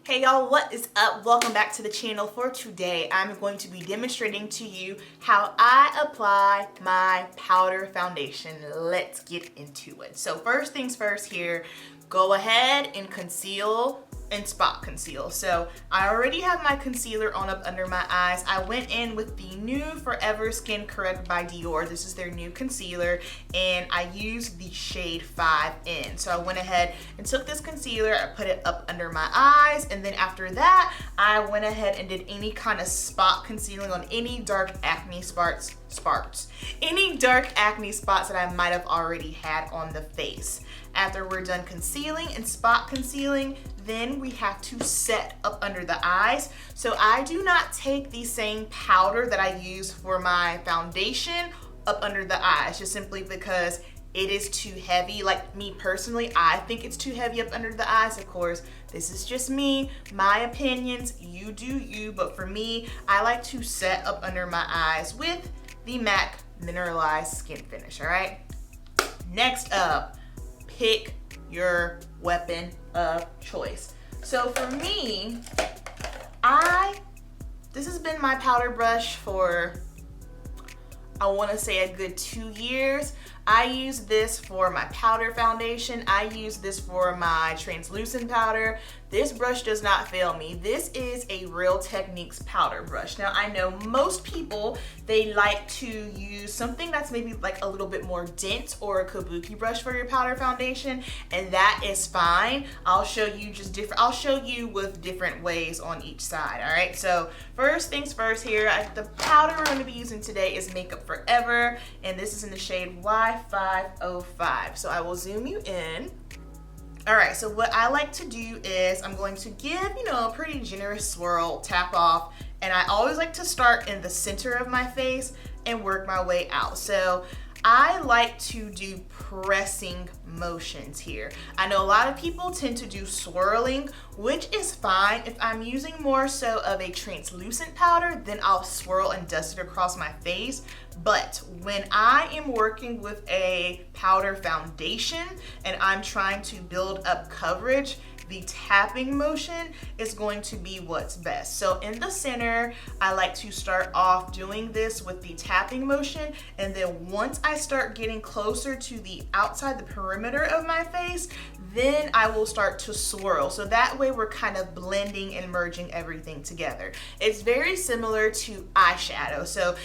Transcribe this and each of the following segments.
Hey y'all, what is up? Welcome back to the channel. For today, I'm going to be demonstrating to you how I apply my powder foundation. Let's get into it. So first things first here, go ahead and conceal and spot conceal. So I already have my concealer on up under my eyes. I went in with the new Forever Skin Correct by Dior. This is their new concealer and I used the shade 5N. So I went ahead and took this concealer, I put it up under my eyes, and then after that I went ahead and did any kind of spot concealing on any dark acne spots that I might have already had on the face. After we're done concealing and spot concealing, then we have to set up under the eyes. So I do not take the same powder that I use for my foundation up under the eyes, just simply because it is too heavy. Like me personally, I think it's too heavy up under the eyes. Of course, this is just me, my opinions, you do you, but for me, I like to set up under my eyes with the MAC Mineralized Skin Finish, all right? Next up, pick your weapon of choice. So for me, this has been my powder brush for, I wanna say a good 2 years. I use this for my powder foundation. I use this for my translucent powder. This brush does not fail me. This is a Real Techniques powder brush. Now I know most people, they like to use something that's maybe like a little bit more dense, or a kabuki brush for your powder foundation, and that is fine. I'll show you I'll show you with different ways on each side, all right? So first things first here, the powder we're gonna be using today is Makeup Forever, and this is in the shade Y505. So I will zoom you in. All right, so what I like to do is I'm going to give, a pretty generous swirl, tap off, and I always like to start in the center of my face and work my way out. So I like to do pressing motions here. I know a lot of people tend to do swirling, which is fine. If I'm using more so of a translucent powder, then I'll swirl and dust it across my face. But when I am working with a powder foundation and I'm trying to build up coverage, the tapping motion is going to be what's best. So in the center, I like to start off doing this with the tapping motion, and then once I start getting closer to the outside, the perimeter of my face, then I will start to swirl. So that way we're kind of blending and merging everything together. It's very similar to eyeshadow. So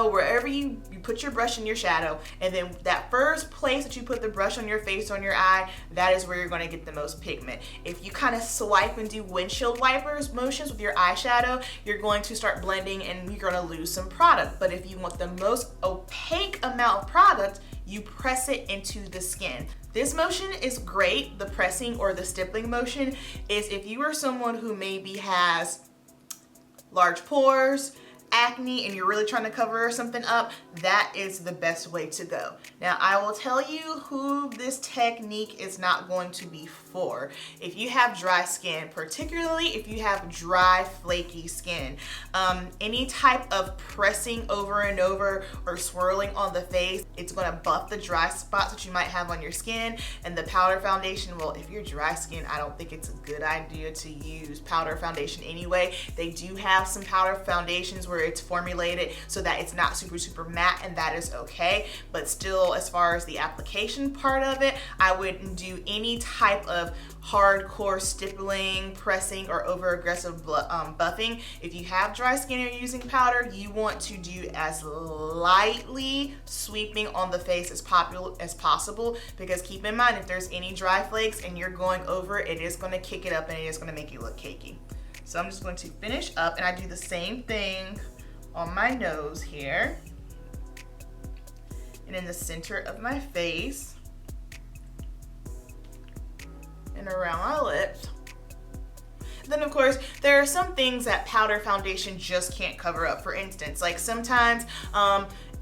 wherever you put your brush in your shadow, and then that first place that you put the brush on your face, on your eye, that is where you're gonna get the most pigment. If you kind of swipe and do windshield wipers motions with your eyeshadow, you're going to start blending and you're gonna lose some product. But if you want the most opaque amount of product, you press it into the skin. This motion is great. The pressing or the stippling motion is if you are someone who maybe has large pores, acne, and you're really trying to cover something up, that is the best way to go. Now I will tell you who this technique is not going to be for. If you have dry skin, particularly if you have dry, flaky skin, any type of pressing over and over or swirling on the face, it's gonna buff the dry spots that you might have on your skin. And the powder foundation, well, if you're dry skin, I don't think it's a good idea to use powder foundation anyway. They do have some powder foundations where it's formulated so that it's not super matte, and that is okay. But still, as far as the application part of it, I wouldn't do any type of hardcore stippling, pressing, or over aggressive buffing. If you have dry skin and you're using powder, you want to do as lightly sweeping on the face as possible, because keep in mind, if there's any dry flakes and you're going over it, it is going to kick it up and it is going to make you look cakey. So I'm just going to finish up, and I do the same thing on my nose here and in the center of my face and around my lips. Then of course, there are some things that powder foundation just can't cover up. For instance, like sometimes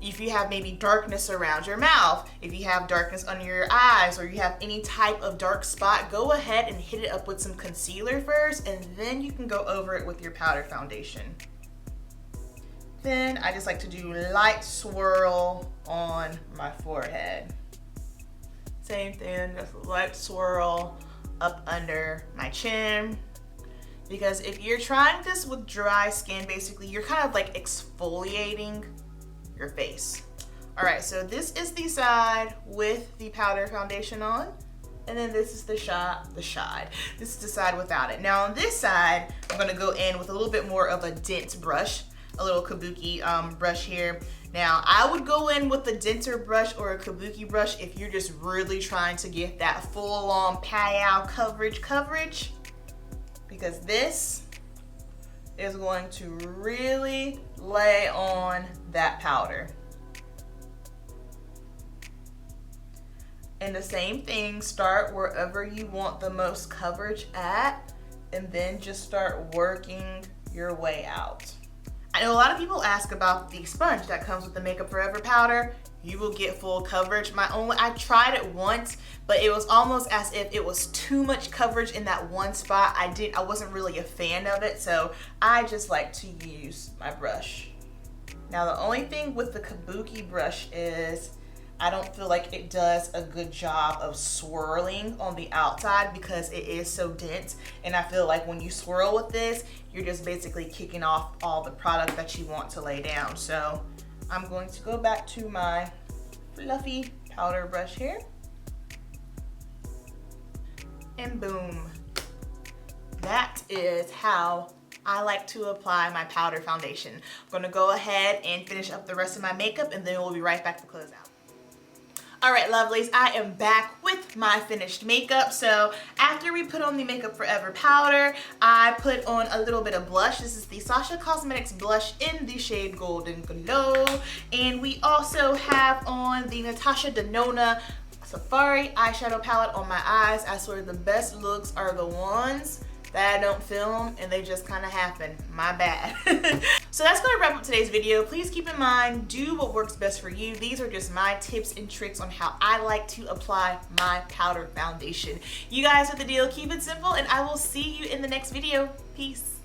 if you have maybe darkness around your mouth, if you have darkness under your eyes, or you have any type of dark spot, go ahead and hit it up with some concealer first, and then you can go over it with your powder foundation. Then I just like to do light swirl on my forehead. Same thing, just a light swirl up under my chin. because if you're trying this with dry skin, basically you're kind of like exfoliating your face. All right, so this is the side with the powder foundation on, and then this is this is the side without it. Now on this side, I'm gonna go in with a little bit more of a dense brush, a little kabuki brush here. Now I would go in with a denser brush or a kabuki brush if you're just really trying to get that full on payal coverage, because this is going to really lay on that powder. And the same thing, start wherever you want the most coverage at, and then just start working your way out. I know a lot of people ask about the sponge that comes with the Makeup Forever powder. You will get full coverage. I tried it once, but it was almost as if it was too much coverage in that one spot. I wasn't really a fan of it, so I just like to use my brush. Now the only thing with the kabuki brush is I don't feel like it does a good job of swirling on the outside because it is so dense, and I feel like when you swirl with this, you're just basically kicking off all the product that you want to lay down. So I'm going to go back to my fluffy powder brush here, and boom. That is how I like to apply my powder foundation. I'm gonna go ahead and finish up the rest of my makeup, and then we'll be right back to close out. All right, lovelies, I am back with my finished makeup. So after we put on the Makeup Forever powder, I put on a little bit of blush. This is the Sasha Cosmetics blush in the shade Golden Glow. And we also have on the Natasha Denona Safari eyeshadow palette on my eyes. I swear the best looks are the ones that I don't film and they just kind of happen. My bad. So that's going to wrap up today's video. Please keep in mind, do what works best for you. These are just my tips and tricks on how I like to apply my powder foundation. You guys know the deal. Keep it simple, and I will see you in the next video. Peace.